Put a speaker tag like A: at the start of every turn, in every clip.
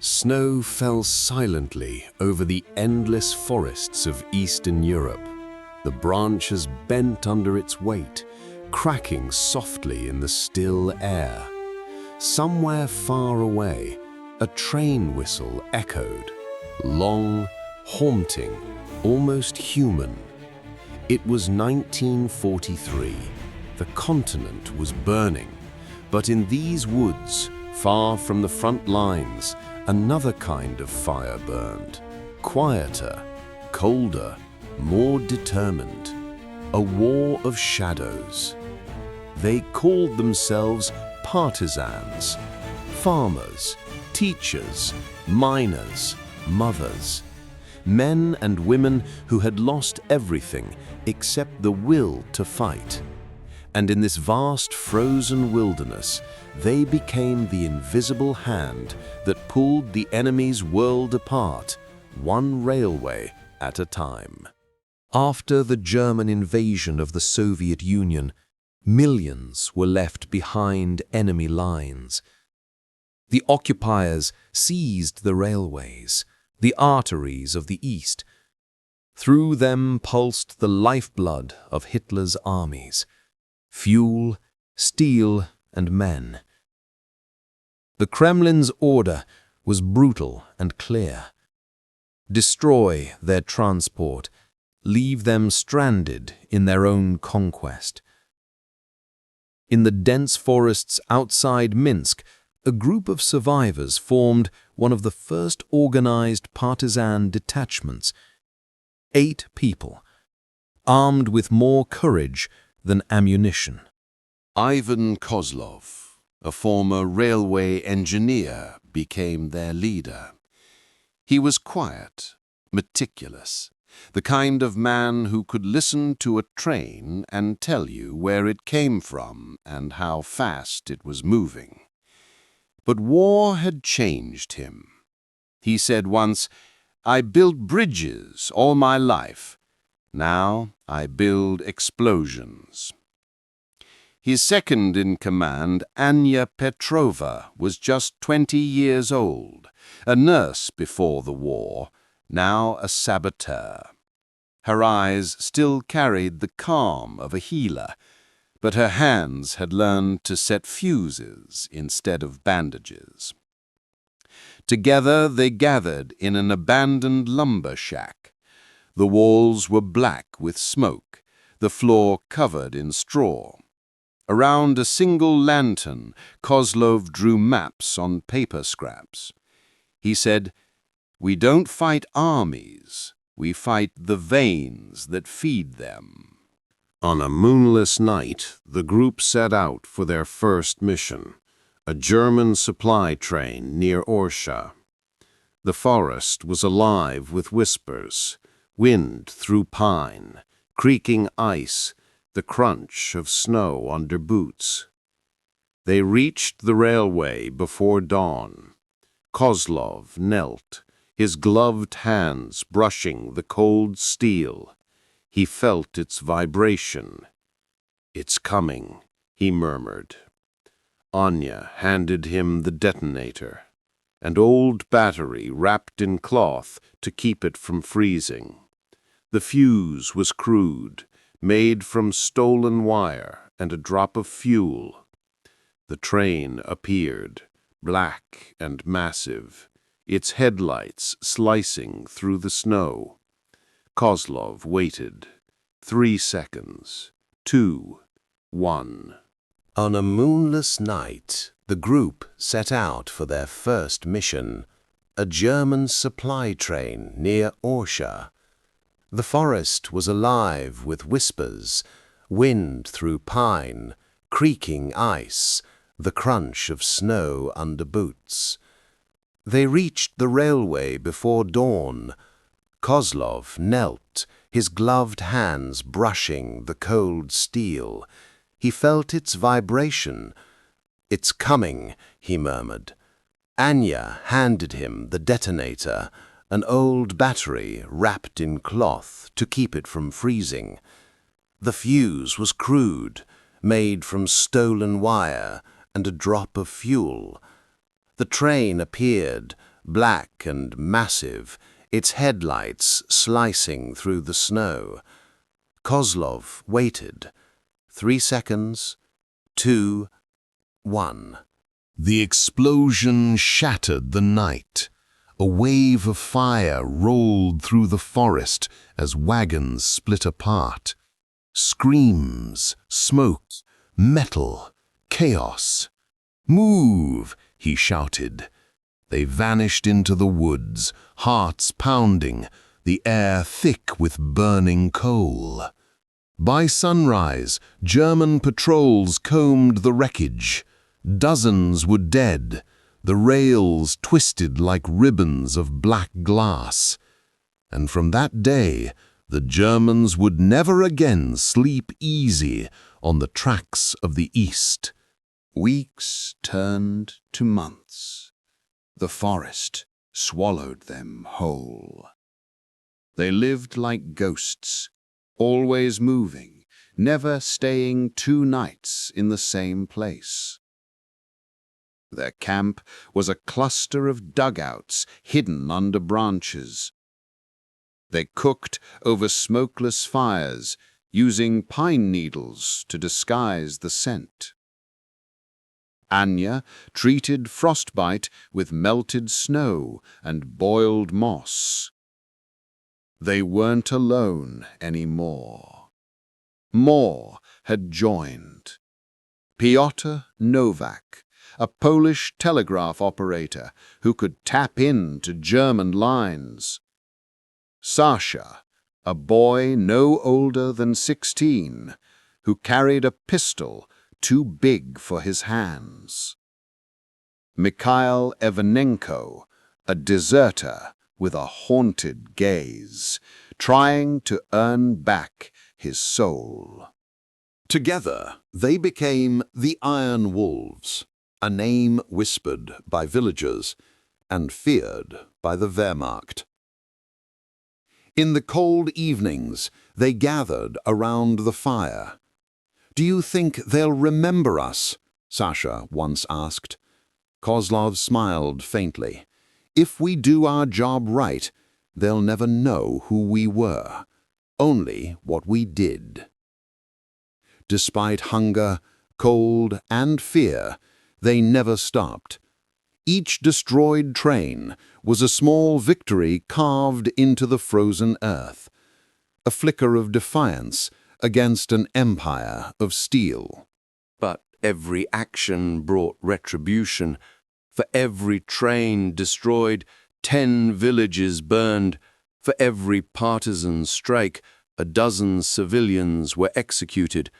A: Snow fell silently over the endless forests of Eastern Europe. The branches bent under its weight, cracking softly in the still air. Somewhere far away, a train whistle echoed, long, haunting, almost human. It was 1943. The continent was burning, but in these woods, far from the front lines, another kind of fire burned, quieter, colder, more determined, a war of shadows. They called themselves partisans, farmers, teachers, miners, mothers, men and women who had lost everything except the will to fight. And in this vast frozen wilderness, they became the invisible hand that pulled the enemy's world apart, one railway at a time. After the German invasion of the Soviet Union, millions were left behind enemy lines. The occupiers seized the railways, the arteries of the East. Through them pulsed the lifeblood of Hitler's armies: fuel, steel, and men. The Kremlin's order was brutal and clear. Destroy their transport, leave them stranded in their own conquest. In the dense forests outside Minsk, a group of survivors formed one of the first organized partisan detachments. 8 people, armed with more courage than ammunition.
B: Ivan Kozlov, a former railway engineer, became their leader. He was quiet, meticulous, the kind of man who could listen to a train and tell you where it came from and how fast it was moving. But war had changed him. He said once, "I built bridges all my life. Now I build explosions." His second in command, Anya Petrova, was just 20 years old, a nurse before the war, now a saboteur. Her eyes still carried the calm of a healer, but her hands had learned to set fuses instead of bandages. Together they gathered in an abandoned lumber shack. The walls were black with smoke, the floor covered in straw. Around a single lantern, Kozlov drew maps on paper scraps. He said, "We don't fight armies, we fight the veins that feed them."
A: On a moonless night, the group set out for their first mission, a German supply train near Orsha. The forest was alive with whispers, wind through pine, creaking ice, the crunch of snow under boots. They reached the railway before dawn. Kozlov knelt, his gloved hands brushing the cold steel. He felt its vibration. "It's coming," he murmured. Anya handed him the detonator, an old battery wrapped in cloth to keep it from freezing. The fuse was crude, made from stolen wire and a drop of fuel. The train appeared, black and massive, its headlights slicing through the snow. Kozlov waited. 3 seconds. 2. 1. On a moonless night, the group set out for their first mission, a German supply train near Orsha. The forest was alive with whispers, wind through pine, creaking ice, the crunch of snow under boots. They reached the railway before dawn. Kozlov knelt, his gloved hands brushing the cold steel. He felt its vibration. "It's coming," he murmured. Anya handed him the detonator, an old battery wrapped in cloth to keep it from freezing. The fuse was crude, made from stolen wire and a drop of fuel. The train appeared,
B: black and massive, its headlights slicing through the snow. Kozlov waited. 3 seconds, 2, 1.
A: The explosion shattered the night. A wave of fire rolled through the forest as wagons split apart. Screams, smoke, metal, chaos. "Move!" he shouted. They vanished into the woods, hearts pounding, the air thick with burning coal. By sunrise, German patrols combed the wreckage. Dozens were dead, the rails twisted like ribbons of black glass. And from that day, the Germans would never again sleep easy on the tracks of the East.
B: Weeks turned to months. The forest swallowed them whole. They lived like ghosts, always moving, never staying 2 nights in the same place. Their camp was a cluster of dugouts hidden under branches. They cooked over smokeless fires, using pine needles to disguise the scent. Anya treated frostbite with melted snow and boiled moss. They weren't alone anymore. More had joined. Piotr Nowak, a Polish telegraph operator who could tap into German lines. Sasha, a boy no older than 16, who carried a pistol too big for his hands. Mikhail Ivanenko, a deserter with a haunted gaze, trying to earn back his soul.
A: Together, they became the Iron Wolves, a name whispered by villagers and feared by the Wehrmacht. In the cold evenings, they gathered around the fire. "Do you think they'll remember us?" Sasha once asked. Kozlov smiled faintly. "If we do our job right, they'll never know who we were, only what we did." Despite hunger, cold, and fear, they never stopped. Each destroyed train was a small victory carved into the frozen earth, a flicker of defiance against an empire of steel. But every action brought retribution. For every train destroyed, 10 villages burned. For every partisan strike, a dozen civilians were executed.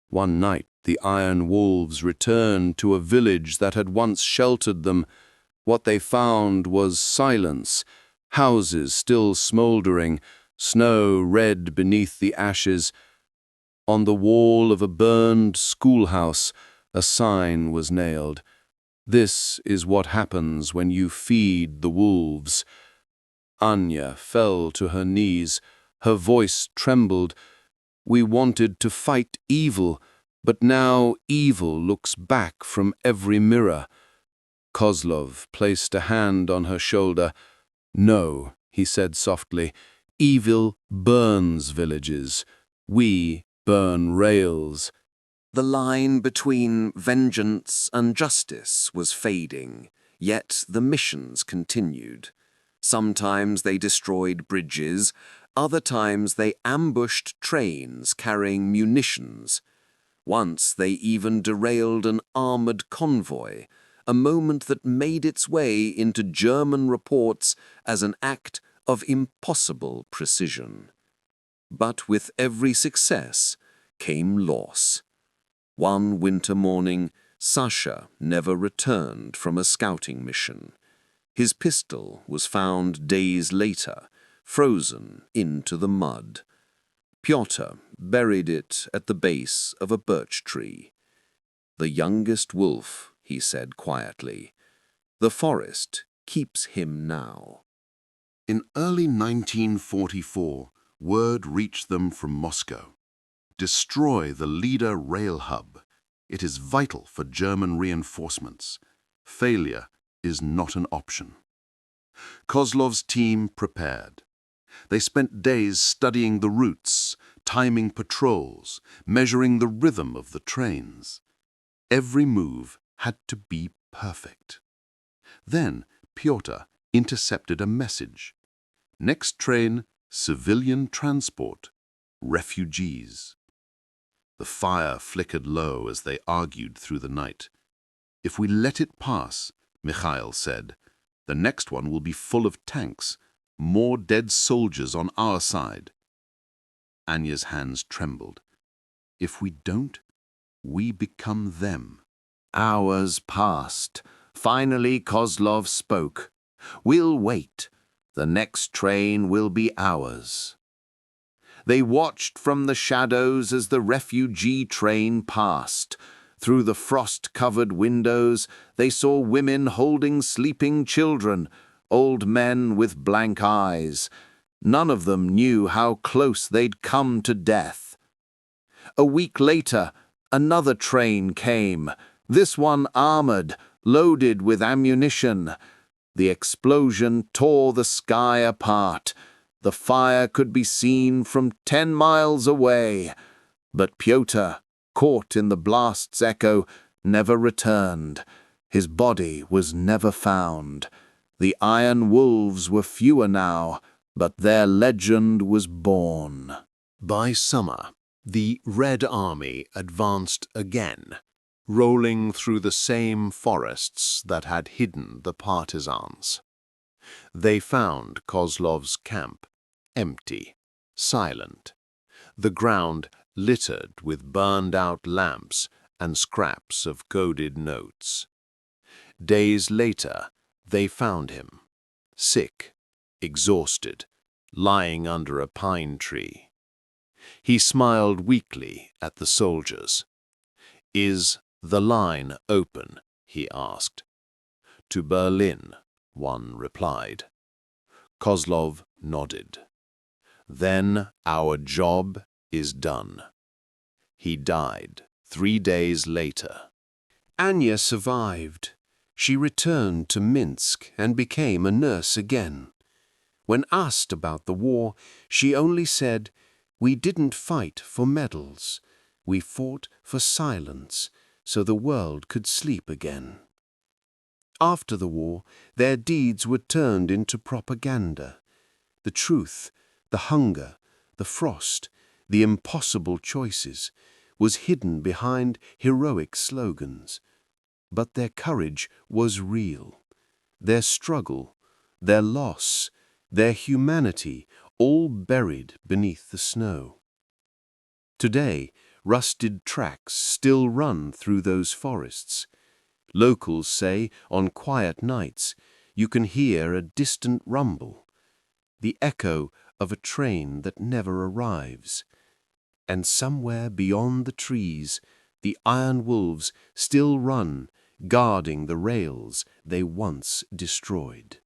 A: One night, the Iron Wolves returned to a village that had once sheltered them. What they found was silence, houses still smoldering, snow red beneath the ashes. On the wall of a burned schoolhouse, a sign was nailed. "This is what happens when you feed the wolves." Anya fell to her knees. Her voice trembled. "We wanted to fight evil, but now evil looks back from every mirror." Kozlov placed a hand on her shoulder. "No," he said softly, "evil burns villages. We burn rails."
C: The line between vengeance and justice was fading, yet the missions continued. Sometimes they destroyed bridges, other times they ambushed trains carrying munitions. Once they even derailed an armored convoy, a moment that made its way into German reports as an act of impossible precision. But with every success came loss. One winter morning, Sasha never returned from a scouting mission. His pistol was found days later, frozen into the mud. Piotr buried it at the base of a birch tree. "The youngest wolf," he said quietly. "The forest keeps him now."
A: In early 1944, word reached them from Moscow. Destroy the Leader rail hub. It is vital for German reinforcements. Failure is not an option.
B: Kozlov's team prepared. They spent days studying the routes, timing patrols, measuring the rhythm of the trains. Every move had to be perfect. Then Pyotr intercepted a message. Next train, civilian transport, refugees. The fire flickered low as they argued through the night. If we let it pass, Mikhail said, the next one will be full of tanks, more dead soldiers on our side. Anya's hands trembled. If we don't, we become them.
C: Hours passed. Finally Kozlov spoke. We'll wait. The next train will be ours. They watched from the shadows as the refugee train passed. Through the frost-covered windows, they saw women holding sleeping children, old men with blank eyes. None of them knew how close they'd come to death. A week later, another train came, this one armored, loaded with ammunition. The explosion tore the sky apart. The fire could be seen from 10 miles away. But Pyotr, caught in the blast's echo, never returned. His body was never found. The iron wolves were fewer now, but their legend was born.
A: By summer, the Red Army advanced again, rolling through the same forests that had hidden the partisans. They found Kozlov's camp empty, silent, the ground littered with burned-out lamps and scraps of coded notes. Days later, they found him, sick, exhausted, lying under a pine tree. He smiled weakly at the soldiers. "Is the line open?" he asked. "To Berlin," one replied. Kozlov nodded. "Then our job is done." He died 3 days later. Anya survived. She returned to Minsk and became a nurse again. When asked about the war, she only said, "We didn't fight for medals. We fought for silence, so the world could sleep again." After the war, their deeds were turned into propaganda. The truth, the hunger, the frost, the impossible choices, was hidden behind heroic slogans. But their courage was real. Their struggle, their loss, their humanity, all buried beneath the snow. Today, rusted tracks still run through those forests. Locals say on quiet nights you can hear a distant rumble, the echo of a train that never arrives. And somewhere beyond the trees, the iron wolves still run, guarding the rails they once destroyed.